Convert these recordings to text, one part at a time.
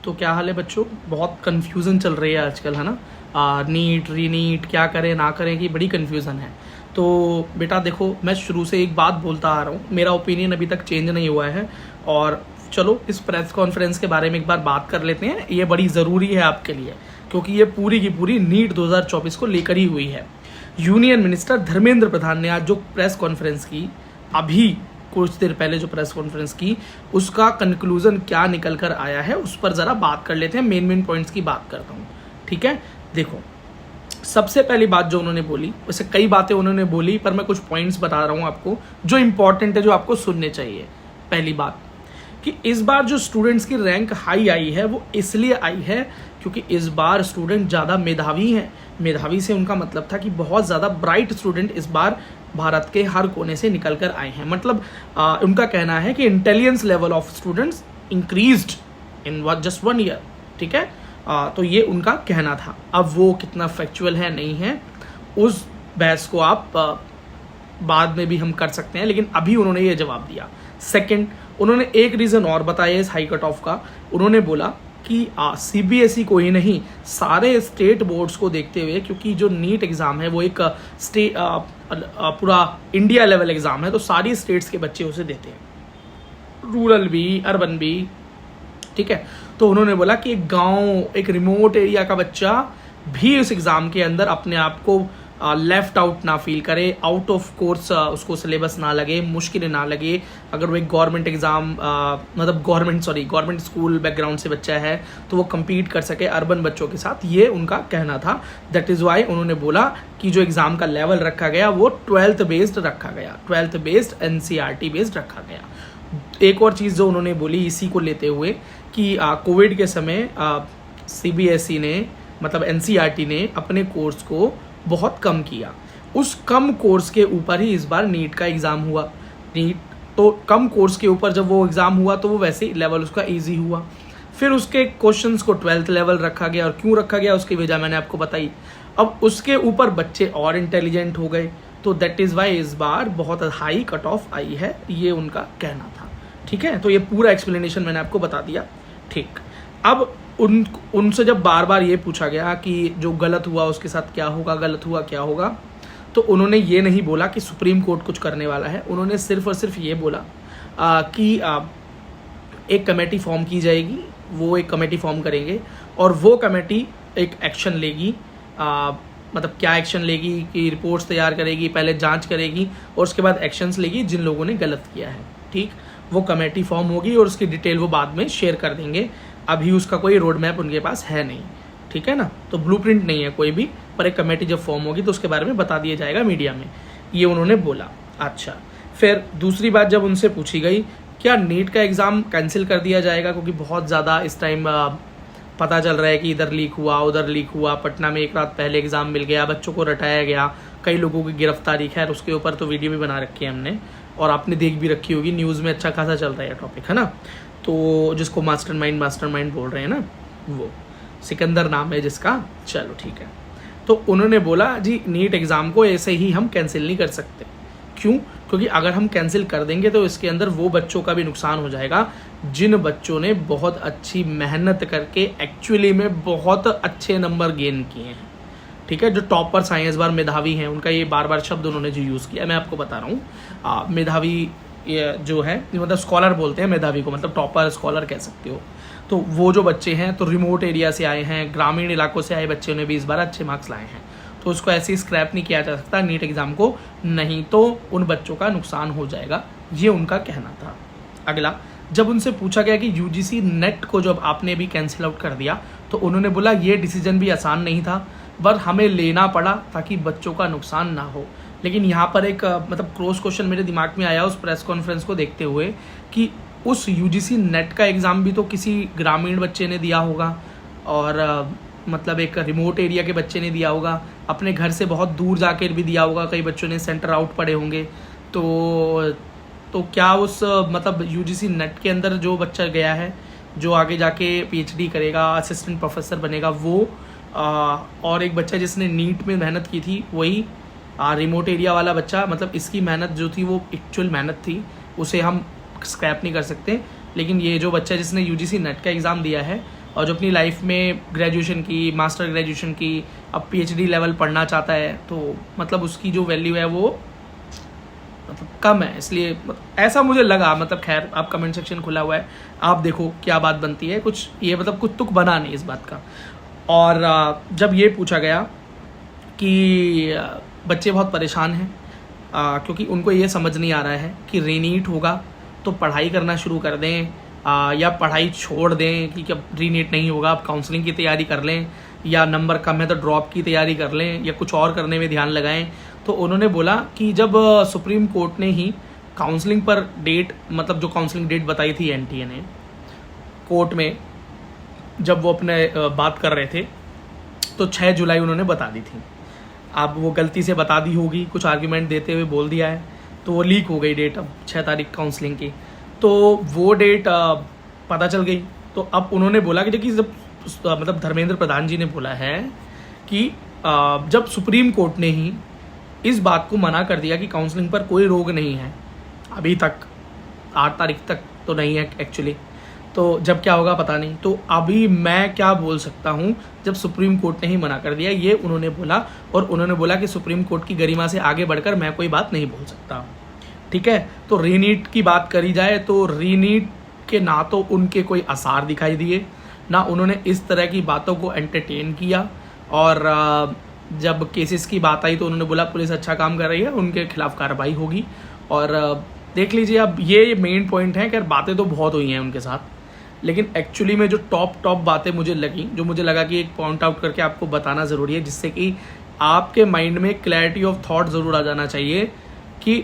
तो क्या हाल है बच्चों? बहुत कन्फ्यूज़न चल रही है आजकल, है ना। नीट री नीट क्या करें ना करें की बड़ी कन्फ्यूज़न है। तो बेटा देखो, मैं शुरू से एक बात बोलता आ रहा हूँ, मेरा ओपिनियन अभी तक चेंज नहीं हुआ है। और चलो इस प्रेस कॉन्फ्रेंस के बारे में एक बार बात कर लेते हैं, ये बड़ी ज़रूरी है आपके लिए, क्योंकि ये पूरी की पूरी नीट 2024 को लेकर ही हुई है। यूनियन मिनिस्टर धर्मेंद्र प्रधान ने आज जो प्रेस कॉन्फ्रेंस की, अभी कुछ देर पहले जो प्रेस कॉन्फ्रेंस की, उसका कंक्लूजन क्या निकल कर आया है उस पर ज़रा बात कर लेते हैं। मेन पॉइंट्स की बात करता हूँ, ठीक है। देखो, सबसे पहली बात जो उन्होंने बोली, वैसे कई बातें उन्होंने बोली पर मैं कुछ पॉइंट्स बता रहा हूँ आपको जो इंपॉर्टेंट है, जो आपको सुनने चाहिए। पहली बात कि इस बार जो स्टूडेंट्स की रैंक हाई आई है वो इसलिए आई है क्योंकि इस बार स्टूडेंट ज़्यादा मेधावी हैं। मेधावी से उनका मतलब था कि बहुत ज़्यादा ब्राइट स्टूडेंट इस बार भारत के हर कोने से निकल कर आए हैं। मतलब उनका कहना है कि intelligence level of students increased in just 1 year, ठीक है। तो ये उनका कहना था। अब वो कितना फैक्चुअल है नहीं है उस बहस को आप बाद में भी हम कर सकते हैं, लेकिन अभी उन्होंने ये जवाब दिया। सेकंड, उन्होंने एक रीज़न और बताया इस हाई कट ऑफ का। उन्होंने बोला कि सीबीएसई को ही नहीं, सारे स्टेट बोर्ड्स को देखते हुए, क्योंकि जो नीट एग्ज़ाम है वो एक पूरा इंडिया लेवल एग्ज़ाम है, तो सारी स्टेट्स के बच्चे उसे देते हैं, रूरल भी अर्बन भी, ठीक है। तो उन्होंने बोला कि एक गांव, एक रिमोट एरिया का बच्चा भी इस एग्ज़ाम के अंदर अपने आप को लेफ्ट आउट ना फील करे, आउट ऑफ कोर्स उसको सिलेबस ना लगे, मुश्किल ना लगे। अगर वो एक गवर्नमेंट एग्ज़ाम मतलब गवर्नमेंट स्कूल बैकग्राउंड से बच्चा है तो वो compete कर सके अर्बन बच्चों के साथ, ये उनका कहना था। दैट इज़ वाई उन्होंने बोला कि जो एग्ज़ाम का लेवल रखा गया वो 12th बेस्ड रखा गया, 12th बेस्ड NCERT बेस्ड रखा गया। एक और चीज़ जो उन्होंने बोली इसी को लेते हुए कि कोविड के समय CBSE ने, मतलब NCERT ने अपने कोर्स को बहुत कम किया। उस कम कोर्स के ऊपर ही इस बार नीट का एग्ज़ाम हुआ। नीट तो कम कोर्स के ऊपर जब वो एग्ज़ाम हुआ तो वो वैसे ही लेवल उसका इजी हुआ। फिर उसके क्वेश्चंस को 12th लेवल रखा गया, और क्यों रखा गया उसकी वजह मैंने आपको बताई। अब उसके ऊपर बच्चे और इंटेलिजेंट हो गए, तो दैट इज़ वाई इस बार बहुत हाई कट ऑफ आई है, ये उनका कहना था, ठीक है। तो ये पूरा एक्सप्लेनेशन मैंने आपको बता दिया, ठीक। अब उनसे जब बार बार ये पूछा गया कि जो गलत हुआ उसके साथ क्या होगा, गलत हुआ क्या होगा, तो उन्होंने ये नहीं बोला कि सुप्रीम कोर्ट कुछ करने वाला है। उन्होंने सिर्फ और सिर्फ ये बोला कि एक कमेटी फॉर्म की जाएगी, वो एक कमेटी फॉर्म करेंगे और वो कमेटी एक एक्शन लेगी। मतलब क्या एक्शन लेगी कि रिपोर्ट्स तैयार करेगी, पहले जांच करेगी और उसके बाद एक्शंस लेगी जिन लोगों ने गलत किया है, ठीक। वो कमेटी फॉर्म होगी और उसकी डिटेल वो बाद में शेयर कर देंगे। अभी उसका कोई रोड मैप उनके पास है नहीं, ठीक है ना। तो ब्लूप्रिंट नहीं है कोई भी, पर एक कमेटी जब फॉर्म होगी तो उसके बारे में बता दिया जाएगा मीडिया में, ये उन्होंने बोला। अच्छा, फिर दूसरी बात जब उनसे पूछी गई क्या नीट का एग्ज़ाम कैंसिल कर दिया जाएगा, क्योंकि बहुत ज़्यादा इस टाइम पता चल रहा है कि इधर लीक हुआ उधर लीक हुआ, पटना में एक रात पहले एग्ज़ाम मिल गया, बच्चों को रटाया गया, कई लोगों की गिरफ्तारी, खैर उसके ऊपर तो वीडियो भी बना रखी है हमने और आपने देख भी रखी होगी, न्यूज़ में अच्छा खासा चल रहा है टॉपिक, है ना। तो जिसको मास्टरमाइंड बोल रहे हैं ना, वो सिकंदर नाम है जिसका, चलो ठीक है। तो उन्होंने बोला जी नीट एग्ज़ाम को ऐसे ही हम कैंसिल नहीं कर सकते। क्यों? क्योंकि अगर हम कैंसिल कर देंगे तो इसके अंदर वो बच्चों का भी नुकसान हो जाएगा जिन बच्चों ने बहुत अच्छी मेहनत करके एक्चुअली में बहुत अच्छे नंबर गेन किए हैं, ठीक है। जो टॉपर्स आए हैं इस बार, मेधावी हैं, उनका ये बार बार शब्द उन्होंने जो यूज़ किया मैं आपको बता रहा हूँ। मेधावी ये जो है, मतलब स्कॉलर बोलते हैं मेधावी को, मतलब टॉपर स्कॉलर कह सकते हो। तो वो जो बच्चे हैं तो रिमोट एरिया से आए हैं, ग्रामीण इलाकों से आए बच्चों ने भी इस बार अच्छे मार्क्स लाए हैं, तो उसको ऐसे ही स्क्रैप नहीं किया जा सकता नीट एग्ज़ाम को, नहीं तो उन बच्चों का नुकसान हो जाएगा, ये उनका कहना था। अगला, जब उनसे पूछा गया कि UGC नेट को जब आपने भी कैंसिल आउट कर दिया, तो उन्होंने बोला ये डिसीजन भी आसान नहीं था, पर हमें लेना पड़ा ताकि बच्चों का नुकसान ना हो। लेकिन यहाँ पर एक मतलब क्रॉस क्वेश्चन मेरे दिमाग में आया उस प्रेस कॉन्फ्रेंस को देखते हुए कि उस UGC नेट का एग्ज़ाम भी तो किसी ग्रामीण बच्चे ने दिया होगा और मतलब एक रिमोट एरिया के बच्चे ने दिया होगा, अपने घर से बहुत दूर जाकर भी दिया होगा, कई बच्चों ने सेंटर आउट पढ़े होंगे। तो क्या उस मतलब UGC नेट के अंदर जो बच्चा गया है, जो आगे जाके PhD करेगा, असिस्टेंट प्रोफेसर बनेगा, वो और एक बच्चा जिसने नीट में मेहनत की थी वही रिमोट एरिया वाला बच्चा, मतलब इसकी मेहनत जो थी वो एक्चुअल मेहनत थी, उसे हम स्क्रैप नहीं कर सकते। लेकिन ये जो बच्चा जिसने यूजीसी नेट का एग्ज़ाम दिया है और जो अपनी लाइफ में ग्रेजुएशन की, मास्टर ग्रेजुएशन की, अब पीएचडी लेवल पढ़ना चाहता है, तो मतलब उसकी जो वैल्यू है वो मतलब कम है। इसलिए ऐसा मुझे लगा। मतलब खैर, आप कमेंट सेक्शन खुला हुआ है, आप देखो क्या बात बनती है। कुछ ये मतलब कुछ तुक बना नहीं इस बात का। और जब ये पूछा गया कि बच्चे बहुत परेशान हैं क्योंकि उनको ये समझ नहीं आ रहा है कि रीनीट होगा तो पढ़ाई करना शुरू कर दें या पढ़ाई छोड़ दें कि जब रीनीट नहीं होगा आप काउंसलिंग की तैयारी कर लें, या नंबर कम है तो ड्रॉप की तैयारी कर लें, या कुछ और करने में ध्यान लगाएं। तो उन्होंने बोला कि जब सुप्रीम कोर्ट ने ही काउंसलिंग पर डेट, मतलब जो काउंसलिंग डेट बताई थी एनटीए ने कोर्ट में, जब वो अपने बात कर रहे थे, तो 6 जुलाई उन्होंने बता दी थी। अब वो गलती से बता दी होगी, कुछ आर्ग्यूमेंट देते हुए बोल दिया है, तो वो लीक हो गई डेट अब 6 तारीख काउंसलिंग की। तो वो डेट पता चल गई। तो अब उन्होंने बोला कि देखिए, जब मतलब धर्मेंद्र प्रधान जी ने बोला है कि जब सुप्रीम कोर्ट ने ही इस बात को मना कर दिया कि काउंसलिंग पर कोई रोक नहीं है, अभी तक 8 तारीख तक तो नहीं है एक्चुअली, तो जब क्या होगा पता नहीं। तो अभी मैं क्या बोल सकता हूँ जब सुप्रीम कोर्ट ने ही मना कर दिया, ये उन्होंने बोला। और उन्होंने बोला कि सुप्रीम कोर्ट की गरिमा से आगे बढ़कर मैं कोई बात नहीं बोल सकता। ठीक है, तो रीनीट की बात करी जाए तो रीनीट के ना तो उनके कोई आसार दिखाई दिए, ना उन्होंने इस तरह की बातों को एंटरटेन किया। और जब केसेस की बात आई तो उन्होंने बोला पुलिस अच्छा काम कर रही है, उनके खिलाफ कार्रवाई होगी। और देख लीजिए, अब ये मेन पॉइंट है कि बातें तो बहुत हुई हैं उनके साथ, लेकिन एक्चुअली में जो टॉप बातें मुझे लगी, जो मुझे लगा कि एक पॉइंट आउट करके आपको बताना ज़रूरी है, जिससे कि आपके माइंड में क्लैरिटी ऑफ थॉट ज़रूर आ जाना चाहिए कि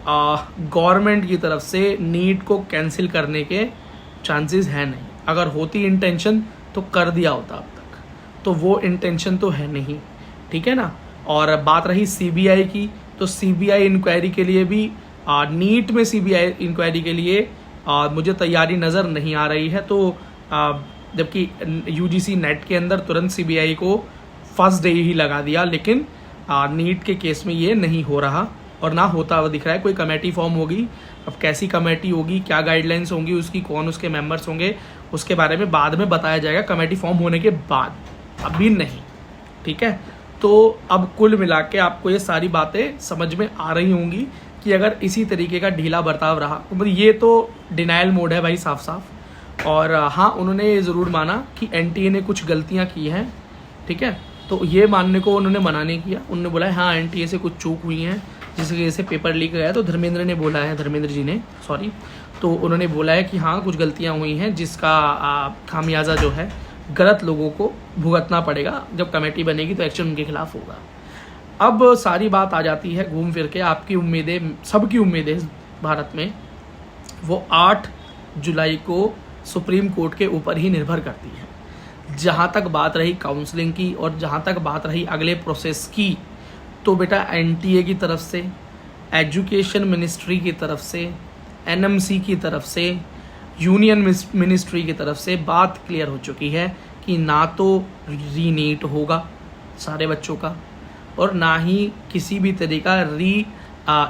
गवर्नमेंट की तरफ से नीट को कैंसिल करने के चांसेस हैं नहीं। अगर होती इंटेंशन तो कर दिया होता अब तक, तो वो इंटेंशन तो है नहीं। ठीक है ना। और बात रही सीबीआई की, तो सीबीआई इंक्वायरी के लिए भी नीट में सीबीआई इंक्वायरी के लिए मुझे तैयारी नज़र नहीं आ रही है। तो जबकि यूजीसी नेट के अंदर तुरंत सीबीआई को फर्स्ट डे ही लगा दिया, लेकिन नीट के केस में ये नहीं हो रहा और ना होता हुआ दिख रहा है। कोई कमेटी फॉर्म होगी, अब कैसी कमेटी होगी, क्या गाइडलाइंस होंगी उसकी, कौन उसके मेंबर्स होंगे, उसके बारे में बाद में बताया जाएगा, कमेटी फॉर्म होने के बाद, अभी नहीं। ठीक है, तो अब कुल मिला के आपको ये सारी बातें समझ में आ रही होंगी कि अगर इसी तरीके का ढीला बर्ताव रहा, मतलब ये तो डिनाइल मोड है भाई साफ साफ। और हाँ, उन्होंने ये ज़रूर माना कि एनटीए ने कुछ गलतियाँ की हैं। ठीक है, तो ये मानने को उन्होंने मना नहीं किया। उन्होंने बोला है हाँ एनटीए से कुछ चूक हुई हैं, जिसकी वजह से पेपर लीक गया। तो धर्मेंद्र ने बोला है, धर्मेंद्र जी ने, सॉरी, तो उन्होंने बोला है कि हाँ कुछ गलतियाँ हुई हैं, जिसका खामियाजा जो है गलत लोगों को भुगतना पड़ेगा। जब कमेटी बनेगी तो एक्शन उनके खिलाफ होगा। अब सारी बात आ जाती है घूम फिर के, आपकी उम्मीदें, सबकी उम्मीदें भारत में, वो 8 जुलाई को सुप्रीम कोर्ट के ऊपर ही निर्भर करती है। जहाँ तक बात रही काउंसलिंग की और जहाँ तक बात रही अगले प्रोसेस की, तो बेटा एनटीए की तरफ से, एजुकेशन मिनिस्ट्री की तरफ से, एनएमसी की तरफ से, यूनियन मिनिस्ट्री की तरफ से बात क्लियर हो चुकी है कि ना तो रीनीट होगा सारे बच्चों का, और ना ही किसी भी तरीका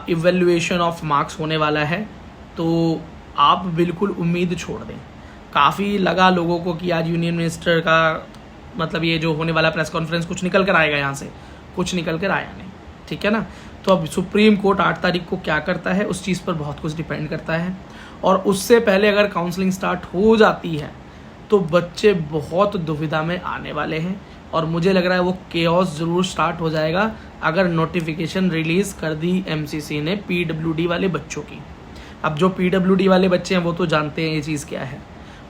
इवैल्यूएशन ऑफ मार्क्स होने वाला है। तो आप बिल्कुल उम्मीद छोड़ दें। काफ़ी लगा लोगों को कि आज यूनियन मिनिस्टर का मतलब ये जो होने वाला प्रेस कॉन्फ्रेंस कुछ निकल कर आएगा, यहाँ से कुछ निकल कर आया नहीं। ठीक है ना। तो अब सुप्रीम कोर्ट 8 तारीख को क्या करता है उस चीज़ पर बहुत कुछ डिपेंड करता है। और उससे पहले अगर काउंसलिंग स्टार्ट हो जाती है तो बच्चे बहुत दुविधा में आने वाले हैं, और मुझे लग रहा है वो केओस ज़रूर स्टार्ट हो जाएगा अगर नोटिफिकेशन रिलीज़ कर दी एमसीसी ने पीडब्ल्यूडी वाले बच्चों की। अब जो पीडब्ल्यूडी वाले बच्चे हैं वो तो जानते हैं ये चीज़ क्या है,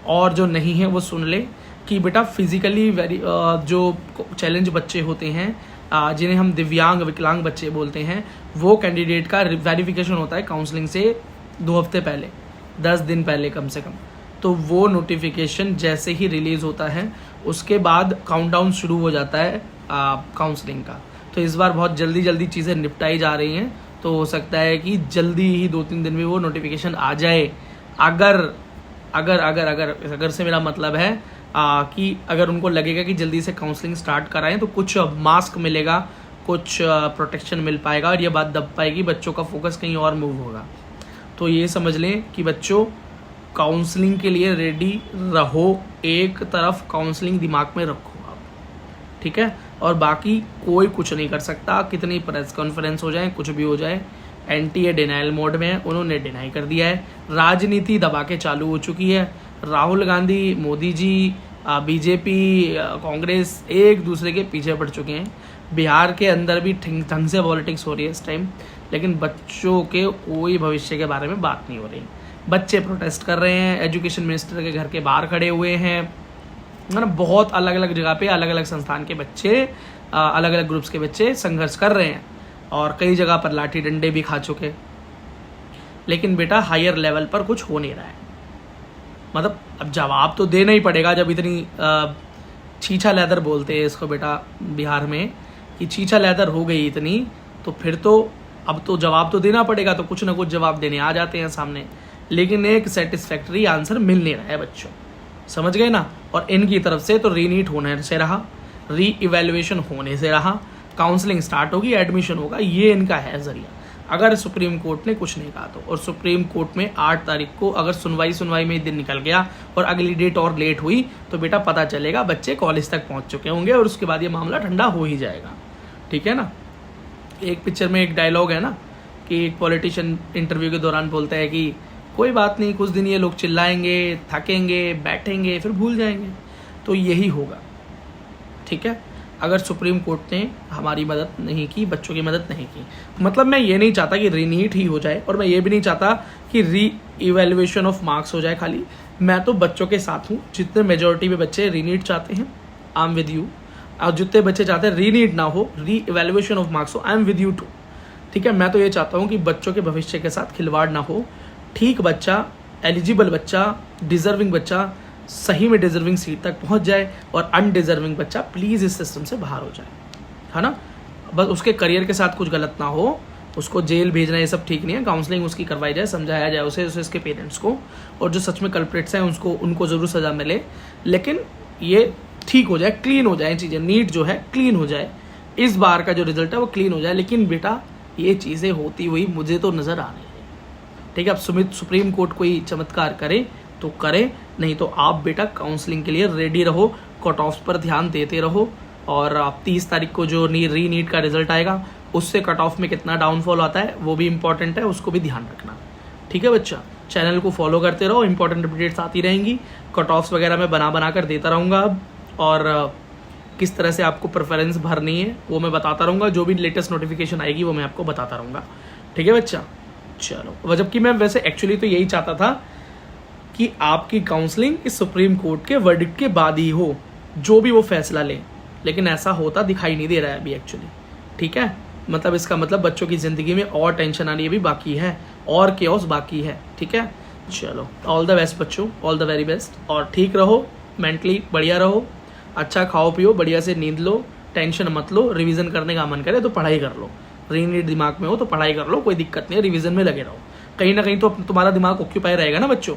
और जो नहीं है वो सुन ले कि बेटा फिज़िकली जो चैलेंज बच्चे होते हैं, जिन्हें हम दिव्यांग विकलांग बच्चे बोलते हैं, वो कैंडिडेट का वेरिफिकेशन होता है काउंसलिंग से 2 हफ्ते पहले, 10 दिन पहले कम से कम। तो वो नोटिफिकेशन जैसे ही रिलीज़ होता है उसके बाद काउंटडाउन शुरू हो जाता है काउंसलिंग का। तो इस बार बहुत जल्दी चीज़ें निपटाई जा रही हैं, तो हो सकता है कि जल्दी ही 2-3 दिन में वो नोटिफिकेशन आ जाए। अगर से मेरा मतलब है कि अगर उनको लगेगा कि जल्दी से काउंसलिंग स्टार्ट कराएं तो कुछ मास्क मिलेगा, कुछ प्रोटेक्शन मिल पाएगा, और ये बात दब पाएगी, बच्चों का फोकस कहीं और मूव होगा। तो ये समझ लें कि बच्चों काउंसलिंग के लिए रेडी रहो, एक तरफ काउंसलिंग दिमाग में रखो आप, ठीक है। और बाकी कोई कुछ नहीं कर सकता, कितनी प्रेस कॉन्फ्रेंस हो जाए, कुछ भी हो जाए। एनटीए डिनाइल मोड में है, उन्होंने डिनाई कर दिया है। राजनीति दबा के चालू हो चुकी है। राहुल गांधी, मोदी जी, बीजेपी, कांग्रेस एक दूसरे के पीछे पड़ चुके हैं। बिहार के अंदर भी ढंग से पॉलिटिक्स हो रही है इस टाइम, लेकिन बच्चों के कोई भविष्य के बारे में बात नहीं हो रही। बच्चे प्रोटेस्ट कर रहे हैं, एजुकेशन मिनिस्टर के घर के बाहर खड़े हुए हैं, है ना। बहुत अलग अलग जगह पे अलग अलग संस्थान के बच्चे, अलग अलग ग्रुप्स के बच्चे संघर्ष कर रहे हैं और कई जगह पर लाठी डंडे भी खा चुके। लेकिन बेटा हायर लेवल पर कुछ हो नहीं रहा है। मतलब अब जवाब तो देना ही पड़ेगा, जब इतनी छीछा लेदर बोलते हैं इसको बेटा बिहार में, कि छीछा लेदर हो गई इतनी, तो फिर तो अब तो जवाब तो देना पड़ेगा। तो कुछ ना कुछ जवाब देने आ जाते हैं सामने, लेकिन एक सेटिस्फैक्टरी आंसर मिल नहीं रहा है बच्चों, समझ गए ना। और इनकी तरफ से तो रीनीट होने से रहा, री इवेल्युएशन होने से रहा, काउंसलिंग स्टार्ट होगी, एडमिशन होगा, ये इनका है जरिया। अगर सुप्रीम कोर्ट ने कुछ नहीं कहा तो, और सुप्रीम कोर्ट में 8 तारीख को अगर सुनवाई में दिन निकल गया और अगली डेट और लेट हुई तो बेटा पता चलेगा बच्चे कॉलेज तक पहुंच चुके होंगे और उसके बाद ये मामला ठंडा हो ही जाएगा, ठीक है ना। एक पिक्चर में एक डायलॉग है ना कि एक पॉलिटिशियन इंटरव्यू के दौरान बोलता है कि कोई बात नहीं, कुछ दिन ये लोग चिल्लाएंगे, थकेंगे, बैठेंगे, फिर भूल जाएंगे। तो यही होगा, ठीक है। अगर सुप्रीम कोर्ट ने हमारी मदद नहीं की, बच्चों की मदद नहीं की, मतलब मैं ये नहीं चाहता कि रीनीट ही हो जाए, और मैं ये भी नहीं चाहता कि री इवेल्युएशन ऑफ मार्क्स हो जाए खाली। मैं तो बच्चों के साथ हूँ। जितने मेजोरिटी में बच्चे रीनीट चाहते हैं, आई एम विद यू। और जितने बच्चे चाहते हैं रीनीट ना हो, री इवेल्युएशन ऑफ मार्क्स हो, I am with you too, ठीक है। मैं तो ये चाहता हूँ कि बच्चों के भविष्य के साथ खिलवाड़ ना हो। ठीक बच्चा, एलिजिबल बच्चा, डिजर्विंग बच्चा सही में डिजर्विंग सीट तक पहुंच जाए, और अनडिजर्विंग बच्चा प्लीज़ इस सिस्टम से बाहर हो जाए, है ना। बस उसके करियर के साथ कुछ गलत ना हो, उसको जेल भेजना ये सब ठीक नहीं है। काउंसलिंग उसकी करवाई जाए, समझाया जाए उसे उसके पेरेंट्स को, और जो सच में कल्प्रिट्स हैं उनको ज़रूर सज़ा मिले, लेकिन ये ठीक हो जाए, क्लीन हो जाए चीज़ें। नीट जो है क्लीन हो जाए, इस बार का जो रिजल्ट है वो क्लीन हो जाए। लेकिन बेटा ये चीज़ें होती हुई मुझे तो नज़र आ रही है, ठीक है। अब सुप्रीम कोर्ट कोई चमत्कार करे तो करे, नहीं तो आप बेटा काउंसलिंग के लिए रेडी रहो, कट ऑफ्स पर ध्यान देते रहो। और आप 30 तारीख को जो री नीट का रिजल्ट आएगा उससे कट ऑफ में कितना डाउनफॉल आता है वो भी इंपॉर्टेंट है, उसको भी ध्यान रखना, ठीक है बच्चा। चैनल को फॉलो करते रहो, इंपॉर्टेंट अपडेट्स आती रहेंगी। कट ऑफ्स वगैरह मैं बना कर देता रहूँगा अब, और किस तरह से आपको प्रेफरेंस भरनी है वो मैं बताता रहूँगा। जो भी लेटेस्ट नोटिफिकेशन आएगी वो मैं आपको बताता रहूँगा, ठीक है बच्चा। चलो, जबकि मैं वैसे एक्चुअली तो यही चाहता था कि आपकी काउंसलिंग इस सुप्रीम कोर्ट के वर्डिक्ट के बाद ही हो, जो भी वो फैसला ले, लेकिन ऐसा होता दिखाई नहीं दे रहा है अभी एक्चुअली, ठीक है। मतलब इसका मतलब बच्चों की ज़िंदगी में और टेंशन आनी अभी बाकी है, और केओस बाकी है, ठीक है। चलो, ऑल द बेस्ट बच्चों, ऑल द वेरी बेस्ट। और ठीक रहो, मेंटली बढ़िया रहो, अच्छा खाओ पियो, बढ़िया से नींद लो, टेंशन मत लो। रिवीजन करने का मन करे तो पढ़ाई कर लो, रीनीट दिमाग में हो तो पढ़ाई कर लो, कोई दिक्कत नहीं है, रिवीजन में लगे रहो। कहीं ना कहीं तो तुम्हारा दिमाग ऑक्यूपाई रहेगा ना बच्चों।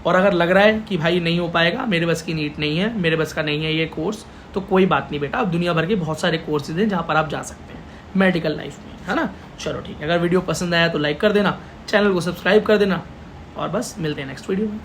और अगर लग रहा है कि भाई नहीं हो पाएगा, मेरे बस की नीट नहीं है, मेरे बस का नहीं है ये कोर्स, तो कोई बात नहीं बेटा, अब दुनिया भर के बहुत सारे कोर्सेज हैं जहाँ पर आप जा सकते हैं मेडिकल लाइफ में, है ना। चलो ठीक है, अगर वीडियो पसंद आया तो लाइक कर देना, चैनल को सब्सक्राइब कर देना, और बस मिलते हैं नेक्स्ट वीडियो में।